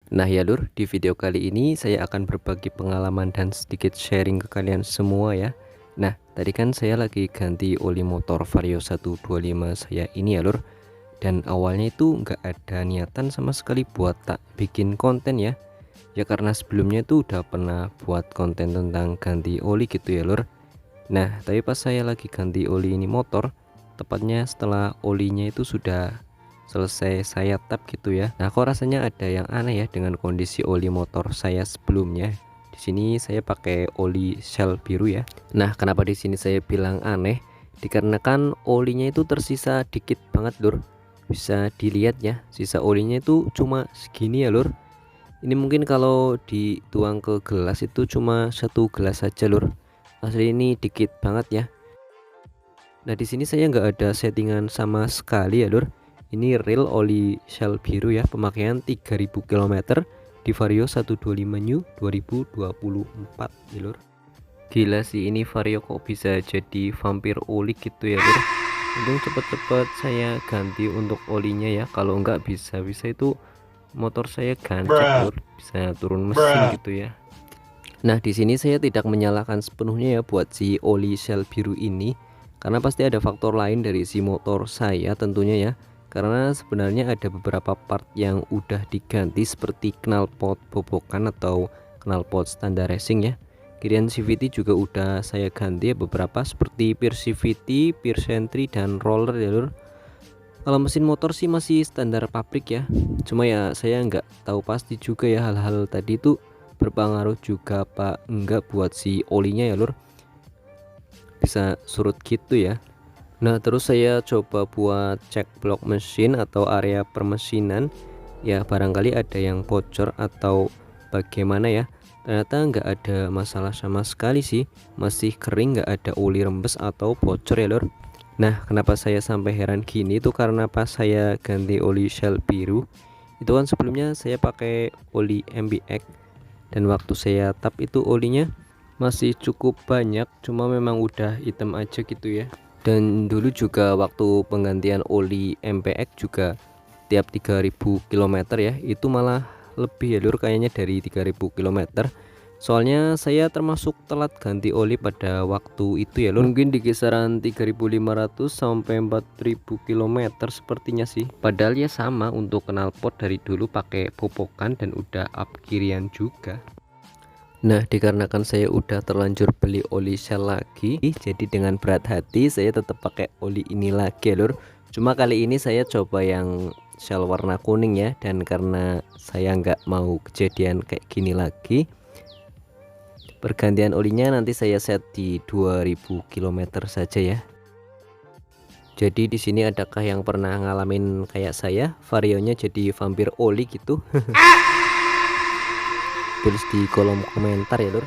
Nah ya lur, di video kali ini saya akan berbagi pengalaman dan sedikit sharing ke kalian semua ya. Nah tadi kan saya lagi ganti oli motor Vario 125 saya ini ya lur. Dan awalnya itu nggak ada niatan sama sekali buat tak bikin konten ya. Ya karena sebelumnya itu udah pernah buat konten tentang ganti oli gitu ya lur. Nah tapi pas saya lagi ganti oli ini motor, tepatnya setelah olinya itu sudah selesai saya tap gitu ya. Nah, kok rasanya ada yang aneh ya dengan kondisi oli motor saya sebelumnya. Di sini saya pakai oli Shell biru ya. Nah, kenapa di sini saya bilang aneh? Dikarenakan olinya itu tersisa dikit banget, lur. Bisa dilihat ya, sisa olinya itu cuma segini ya, lur. Ini mungkin kalau dituang ke gelas itu cuma satu gelas saja, lur. Asli ini dikit banget ya. Nah, di sini saya nggak ada settingan sama sekali ya, lur. Ini real oli Shell biru ya, pemakaian 3000 km di Vario 125 New 2024 ya lur. Gila sih ini Vario kok bisa jadi vampir oli gitu ya lur. Untung cepet-cepet saya ganti untuk olinya ya, kalau nggak bisa-bisa itu motor saya gancet lur, bisa turun mesin gitu ya. Nah di sini saya tidak menyalahkan sepenuhnya ya buat si oli Shell biru ini, karena pasti ada faktor lain dari si motor saya tentunya ya. Karena sebenarnya ada beberapa part yang udah diganti seperti knalpot bobokan atau knalpot standar racing ya. Kirian CVT juga udah saya ganti ya beberapa seperti pir CVT, pir sentry dan roller ya lur. Kalau mesin motor sih masih standar pabrik ya. Cuma ya saya nggak tahu pasti juga ya hal-hal tadi itu berpengaruh juga apa enggak buat si olinya ya lur. Bisa surut gitu ya. Nah terus saya coba buat cek blok mesin atau area permesinan ya, barangkali ada yang bocor atau bagaimana ya. Ternyata nggak ada masalah sama sekali sih, masih kering, nggak ada oli rembes atau bocor ya lor. Nah kenapa saya sampai heran gini itu karena pas saya ganti oli Shell biru itu kan sebelumnya saya pakai oli MBX, dan waktu saya tap itu olinya masih cukup banyak, cuma memang udah hitam aja gitu ya. Dan dulu juga waktu penggantian oli MPX juga tiap 3000 km ya, itu malah lebih ya lur, kayaknya dari 3000 km. Soalnya saya termasuk telat ganti oli pada waktu itu ya lur, mungkin di kisaran 3500 sampai 4000 km sepertinya sih. Padahal ya sama untuk knalpot dari dulu pakai popokan dan udah up kirian juga. Nah dikarenakan saya udah terlanjur beli oli Shell lagi, jadi dengan berat hati saya tetap pakai oli ini lagi ya lur. Cuma kali ini saya coba yang Shell warna kuning ya, dan karena saya nggak mau kejadian kayak gini lagi, pergantian olinya nanti saya set di 2000 km saja ya. Jadi di sini adakah yang pernah ngalamin kayak saya, varionya jadi vampir oli gitu? Tulis di kolom komentar ya lur.